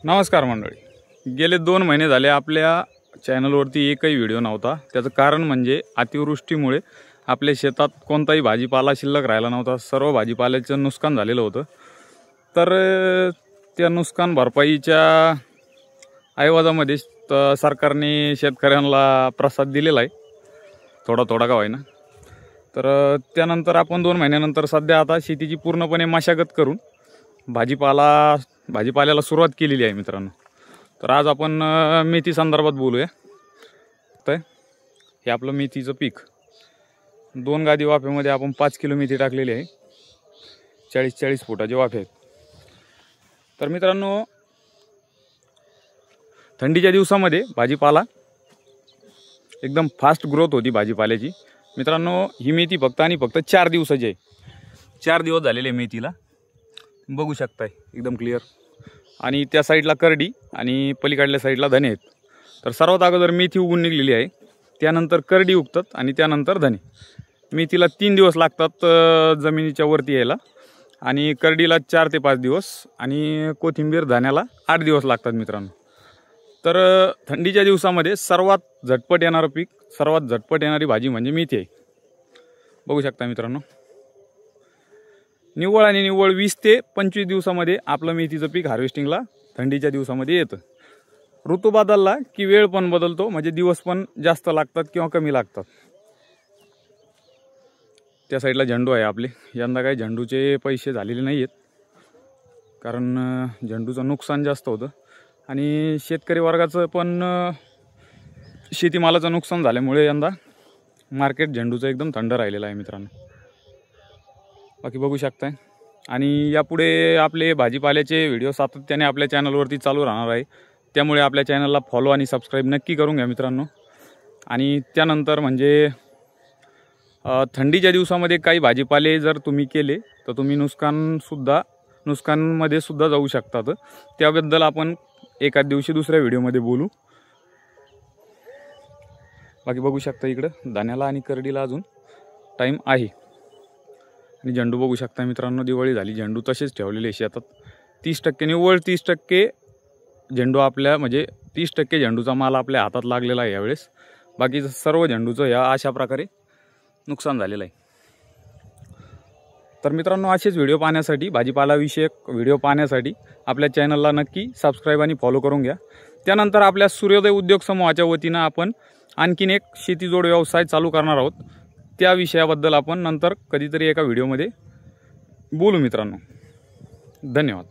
नमस्कार मंडळी, गेले 2 महिने झाले आपल्या चॅनलवरती एकही व्हिडिओ नव्हता। त्याचं कारण म्हणजे अतिवृष्टीमुळे आपल्या शेतात कोणताही भाजीपाला शिल्लक राहिला नव्हता। सर्व भाजीपाल्याचं नुकसान झालेलं होतं। तर त्या नुकसान भरपाईच्या ऐवजामध्ये सरकारने शेतकऱ्यांना प्रसाद दिलेला आहे, थोडा थोडा का होईना। तर त्यानंतर आपण 2 महिन्यानंतर सध्या आता शेतीची पूर्णपणे मशागत करून भाजीपाल्याला सुरुवात केलेली आहे मित्रांनो। तर आज आपण मेथी संदर्भात बोलूया। तर हे आपलं मेथीचं पीक 2 गादी वाफेमध्ये आपण 5 किलो मेथी टाकलेली आहे। 40-40 फुटाचे वाफे आहेत। तर मित्रांनो, थंडीच्या दिवसामध्ये भाजीपाला एकदम फास्ट ग्रोथ होती भाजीपाल्याची। मित्रांनो, ही मेथी फक्त आणि फक्त 4 दिवसाची आहे। 4 दिवस झालेले मेथीला, बघू शकताय एकदम क्लिअर। आणि त्या साईडला करडी आणि पलीकडल्या साईडला धने आहेत। तर सर्वात अगोदर मेथी उगून निघलेली आहे, त्यानंतर करडी उगतात आणि त्यानंतर धने। मेथीला 3 दिवस लागतात जमिनीच्या वरती यायला, आणि करडीला 4 ते 5 दिवस, आणि कोथिंबीर धन्याला 8 दिवस लागतात मित्रांनो। तर थंडीच्या दिवसामध्ये सर्वात झटपट येणारं पीक, सर्वात झटपट येणारी भाजी म्हणजे मेथी आहे। बघू शकता मित्रांनो, निव्वळ आणि निव्वळ 20 ते 25 दिवसामध्ये आपलं मेथीचं पीक हार्वेस्टिंगला थंडीच्या दिवसामध्ये येतं। ऋतू बदलला की वेळ पण बदलतो, म्हणजे दिवस पण जास्त लागतात किंवा कमी लागतात। त्या साईडला झेंडू आहे आपले। यंदा काही झेंडूचे पैसे झालेले नाही आहेत, कारण झेंडूचं नुकसान जास्त होतं, आणि शेतकरी वर्गाचं पण शेतीमालाचं नुकसान झाल्यामुळे यंदा मार्केट झेंडूचं एकदम थंड राहिलेलं आहे मित्रांनो। बाकी बघू शकताय। आणि यापुढे आपले भाजीपाल्याचे व्हिडिओ सातत्याने आपल्या चॅनलवरती चालू राहणार आहे, त्यामुळे आपल्या चॅनलला फॉलो आणि सबस्क्राईब नक्की करून घ्या मित्रांनो। आणि त्यानंतर म्हणजे थंडीच्या दिवसामध्ये काही भाजीपाले जर तुम्ही केले तर तुम्ही नुकसानमध्ये सुद्धा जाऊ शकतात। त्याबद्दल आपण एकाच दिवशी दुसऱ्या व्हिडिओमध्ये बोलू। बाकी बघू शकता, इकडं धान्याला आणि करडीला अजून टाईम आहे। आणि झेंडू बघू शकता मित्रांनो, दिवाळी झाली, झेंडू तसेच ठेवलेले शेतात। 30% निव्वळ 30% झेंडू आपल्या, म्हणजे 30% झेंडूचा माल आपल्या हातात लागलेला आहे यावेळेस। बाकी सर्व झेंडूचं या अशा प्रकारे नुकसान झालेलं आहे। तर मित्रांनो, असेच व्हिडिओ पाहण्यासाठी, भाजीपाला विषयक व्हिडिओ पाहण्यासाठी आपल्या चॅनलला नक्की सबस्क्राईब आणि फॉलो करून घ्या। त्यानंतर आपल्या सूर्योदय उद्योग समूहाच्या वतीनं आपण आणखीन एक शेतीजोड व्यवसाय चालू करणार आहोत। त्या विषयाबद्दल आपण नंतर कधीतरी एका व्हिडिओमध्ये बोलू मित्रांनो। धन्यवाद।